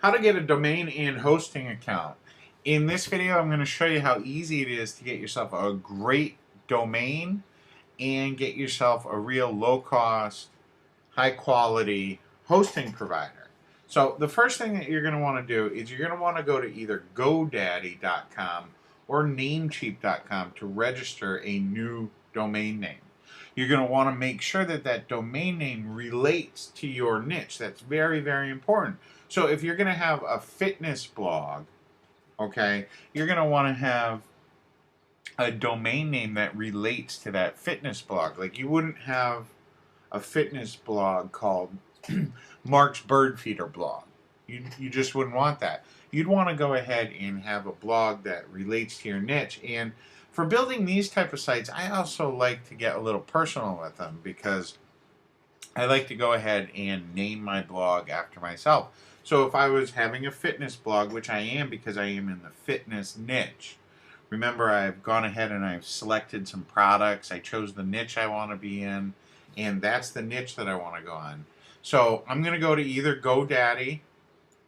How to get a domain and hosting account. In this video, I'm going to show you how easy it is to get yourself a great domain and get yourself a real low-cost, high-quality hosting provider. So the first thing that you're going to want to do is you're going to want to go to either GoDaddy.com or Namecheap.com to register a new domain name. You're going to want to make sure that that domain name relates to your niche. That's very, very important. So if you're going to have a fitness blog, okay, you're going to want to have a domain name that relates to that fitness blog. Like you wouldn't have a fitness blog called Mark's Bird Feeder blog. You just wouldn't want that. You'd want to go ahead and have a blog that relates to your niche. And for building these type of sites, I also like to get a little personal with them because I like to go ahead and name my blog after myself. So if I was having a fitness blog, which I am because I am in the fitness niche, remember I've gone ahead and I've selected some products. I chose the niche I want to be in, and that's the niche that I want to go on. So I'm going to go to either GoDaddy,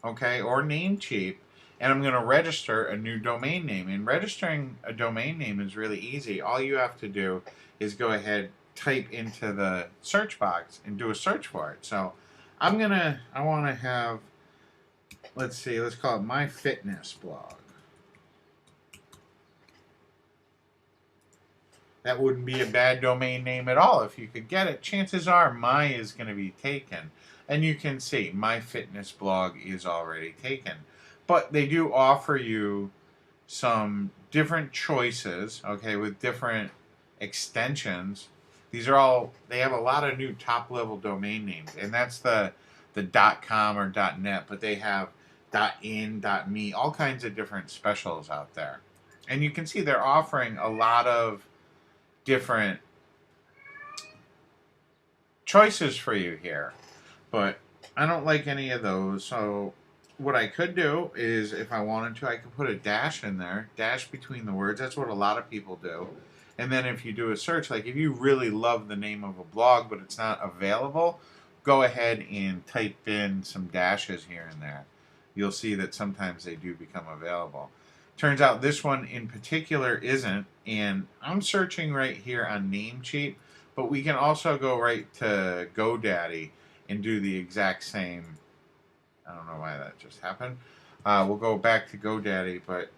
okay, or Namecheap, and I'm going to register a new domain name. And registering a domain name is really easy. All you have to do is go ahead, type into the search box and do a search for it. So I want to have, let's call it My Fitness Blog. That wouldn't be a bad domain name at all if you could get it. Chances are my is going to be taken. And you can see My Fitness Blog is already taken. But they do offer you some different choices, okay, with different extensions. These are all, they have a lot of new top level domain names. And that's the .com or .net, but they have .in, .me, all kinds of different specials out there. And you can see they're offering a lot of different choices for you here, but I don't like any of those. So what I could do is, if I wanted to, I could put a dash in there, dash between the words. That's what a lot of people do. And then if you do a search, like if you really love the name of a blog but it's not available, go ahead and type in some dashes here and there. You'll see that sometimes they do become available. Turns out this one in particular isn't, and I'm searching right here on Namecheap, but we can also go right to GoDaddy and do the exact same. I don't know why that just happened. We'll go back to GoDaddy, but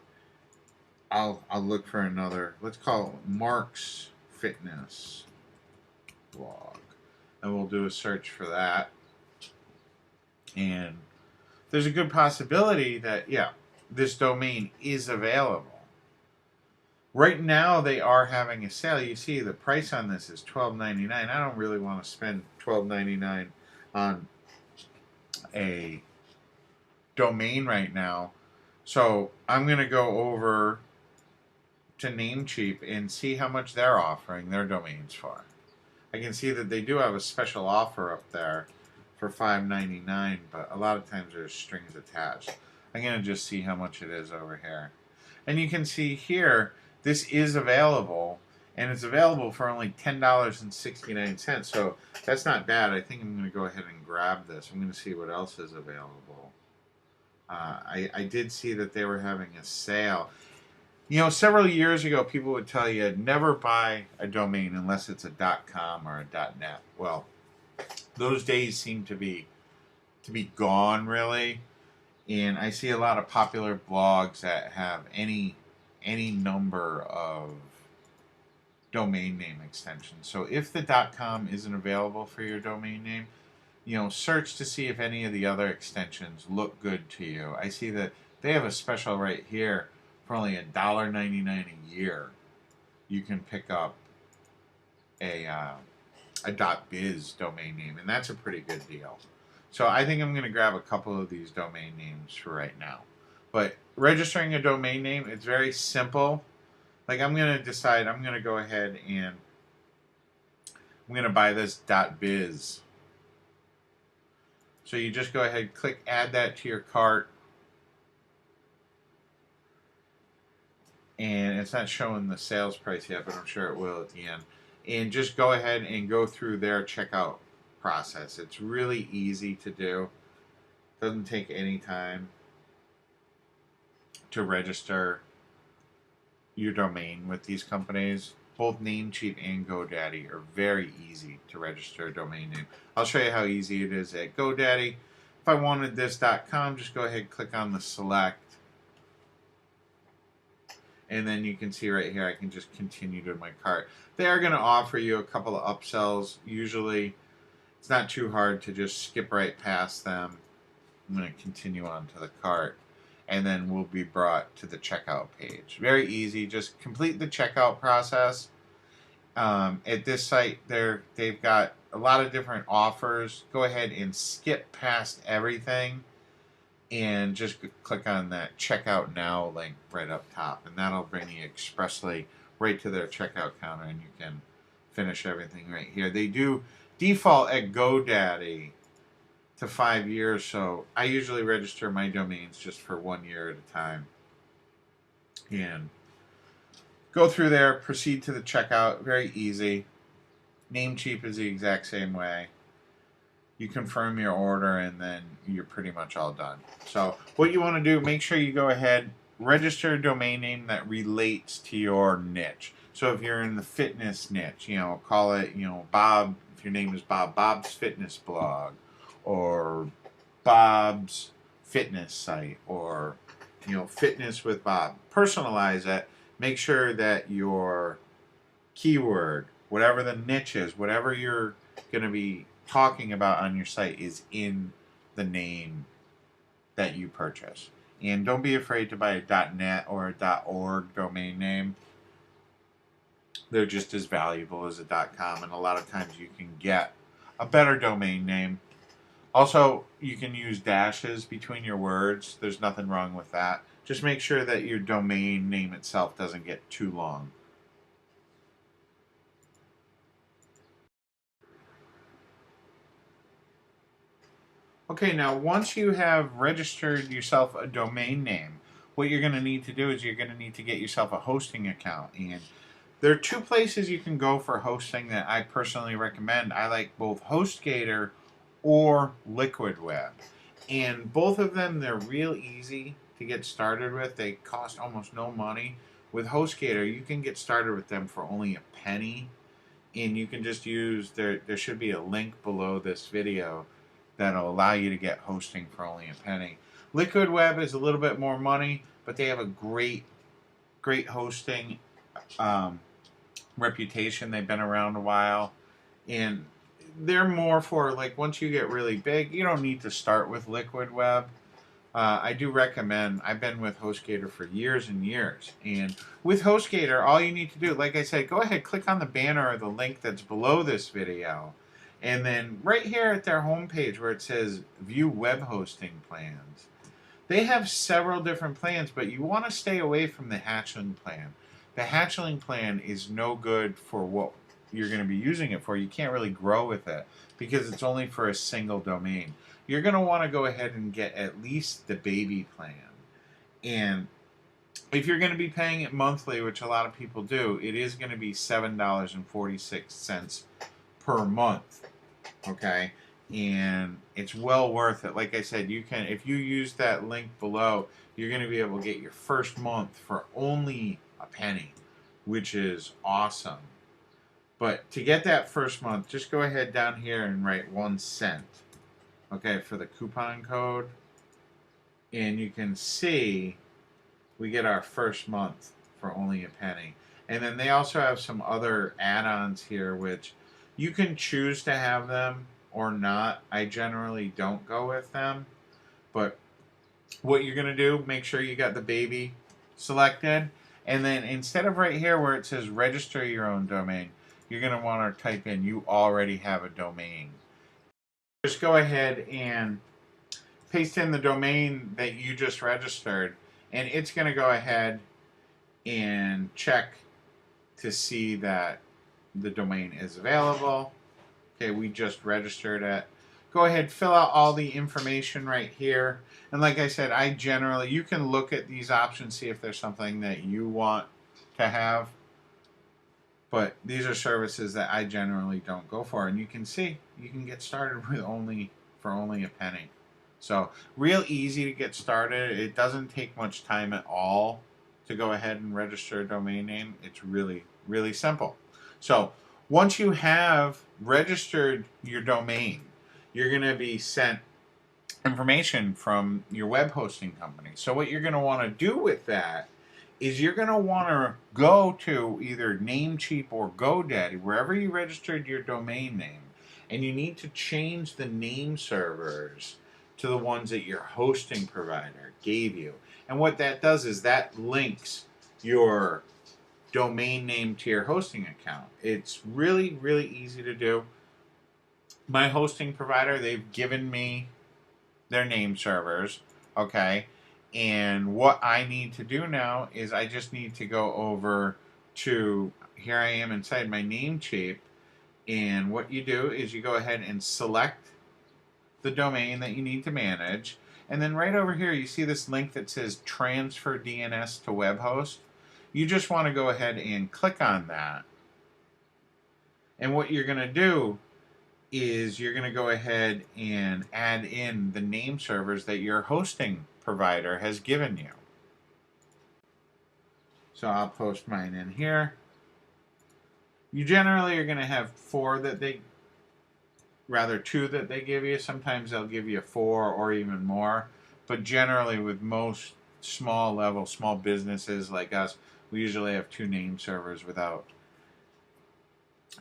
I'll look for another. Let's call it Mark's Fitness Blog, and we'll do a search for that. And there's a good possibility that, yeah, this domain is available. Right now they are having a sale. You see the price on this is $12.99. I don't really want to spend $12.99 on a domain right now. So I'm going to go over to Namecheap and see how much they're offering their domains for. I can see that they do have a special offer up there for $5.99, but a lot of times there's strings attached. I'm going to just see how much it is over here. And you can see here, this is available, and it's available for only $10.69. So that's not bad. I think I'm going to go ahead and grab this. I'm going to see what else is available. I did see that they were having a sale. You know, several years ago, people would tell you never buy a domain unless it's a .com or a .net. Well, those days seem to be gone, really. And I see a lot of popular blogs that have any number of domain name extensions. So if the .com isn't available for your domain name, you know, search to see if any of the other extensions look good to you. I see that they have a special right here for only $1.99 a year. You can pick up a .biz domain name, and that's a pretty good deal. So I think I'm going to grab a couple of these domain names for right now. But registering a domain name, it's very simple. Like I'm going to decide, I'm going to go ahead and I'm going to buy this .biz. So you just go ahead, click add that to your cart. And it's not showing the sales price yet, but I'm sure it will at the end. And just go ahead and go through their checkout process. It's really easy to do. Doesn't take any time to register your domain with these companies. Both Namecheap and GoDaddy are very easy to register a domain name. I'll show you how easy it is at GoDaddy. If I wanted this.com, just go ahead and click on the select. And then you can see right here, I can just continue to my cart. They are going to offer you a couple of upsells. Usually, it's not too hard to just skip right past them. I'm going to continue on to the cart. And then we'll be brought to the checkout page. Very easy. Just complete the checkout process. At this site, they've got a lot of different offers. Go ahead and skip past everything and just click on that checkout now link right up top, and that'll bring you expressly right to their checkout counter, and you can finish everything right here. They do default at GoDaddy to 5 years, so I usually register my domains just for 1 year at a time. And go through there, proceed to the checkout, very easy. Namecheap is the exact same way. You confirm your order, and then you're pretty much all done. So what you want to do, make sure you go ahead, register a domain name that relates to your niche. So if you're in the fitness niche, call it, Bob, if your name is Bob, Bob's Fitness Blog, or Bob's Fitness Site, or, Fitness with Bob. Personalize it. Make sure that your keyword, whatever the niche is, whatever you're going to be talking about on your site, is in the name that you purchase. And don't be afraid to buy a .net or a .org domain name. They're just as valuable as a .com, and a lot of times you can get a better domain name. Also, you can use dashes between your words. There's nothing wrong with that. Just make sure that your domain name itself doesn't get too long. Okay, now once you have registered yourself a domain name, what you're going to need to do is you're going to need to get yourself a hosting account. And there are two places you can go for hosting that I personally recommend. I like both HostGator or Liquid Web. And both of them, they're real easy to get started with. They cost almost no money. With HostGator, you can get started with them for only a penny. And you can just use, there should be a link below this video that'll allow you to get hosting for only a penny. Liquid Web is a little bit more money, but they have a great hosting reputation. They've been around a while, and they're more for, like, once you get really big, you don't need to start with Liquid Web. I do recommend, I've been with HostGator for years and years, and with HostGator, all you need to do, like I said, go ahead, click on the banner or the link that's below this video, and then right here at their homepage where it says View Web Hosting Plans, they have several different plans, but you want to stay away from the hatchling plan. The hatchling plan is no good for what you're going to be using it for. You can't really grow with it because it's only for a single domain. You're going to want to go ahead and get at least the baby plan. And if you're going to be paying it monthly, which a lot of people do, it is going to be $7.46 per month. Okay? And it's well worth it. Like I said, you can, if you use that link below, you're going to be able to get your first month for only a penny, which is awesome. But to get that first month, just go ahead down here and write 1 cent, okay, for the coupon code. And you can see we get our first month for only a penny. And then they also have some other add-ons here, which you can choose to have them or not. I generally don't go with them. But what you're going to do, make sure you got the baby selected. And then instead of right here where it says register your own domain, you're going to want to type in you already have a domain. Just go ahead and paste in the domain that you just registered, and it's going to go ahead and check to see that the domain is available. Okay, we just registered it. Go ahead, fill out all the information right here. And like I said, you can look at these options, see if there's something that you want to have. But these are services that I generally don't go for. And you can see, you can get started with only a penny. So real easy to get started. It doesn't take much time at all to go ahead and register a domain name. It's really, really simple. So once you have registered your domain, you're going to be sent information from your web hosting company. So what you're going to want to do with that is you're going to want to go to either Namecheap or GoDaddy, wherever you registered your domain name, and you need to change the name servers to the ones that your hosting provider gave you. And what that does is that links your domain name to your hosting account. It's really, really easy to do. My hosting provider, they've given me their name servers, okay? And what I need to do now is I just need to go over to, here I am inside my Namecheap, and what you do is you go ahead and select the domain that you need to manage, and then right over here you see this link that says transfer DNS to web host. You just want to go ahead and click on that, and what you're going to do is you're going to go ahead and add in the name servers that your hosting provider has given you. So I'll post mine in here. You generally are going to have two that they give you. Sometimes they'll give you 4 or even more. But generally with most small businesses like us, we usually have 2 name servers without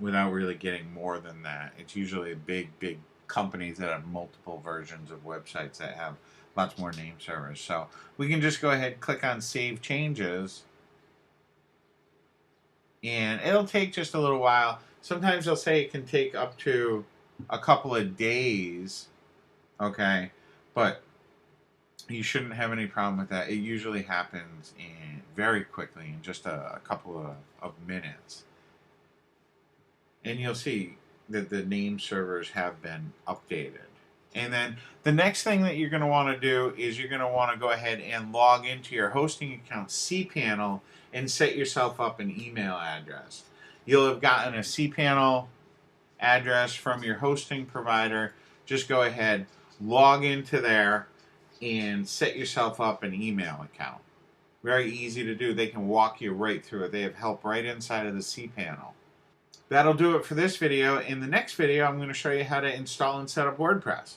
really getting more than that. It's usually big companies that have multiple versions of websites that have lots more name servers. So we can just go ahead and click on Save Changes, and it'll take just a little while. Sometimes they'll say it can take up to a couple of days, okay? But you shouldn't have any problem with that. It usually happens very quickly, in just a couple of minutes. And you'll see that the name servers have been updated. And then the next thing that you're going to want to do is you're going to want to go ahead and log into your hosting account cPanel and set yourself up an email address. You'll have gotten a cPanel address from your hosting provider. Just go ahead, log into there, and set yourself up an email account. Very easy to do. They can walk you right through it. They have help right inside of the cPanel. That'll do it for this video. In the next video, I'm going to show you how to install and set up WordPress.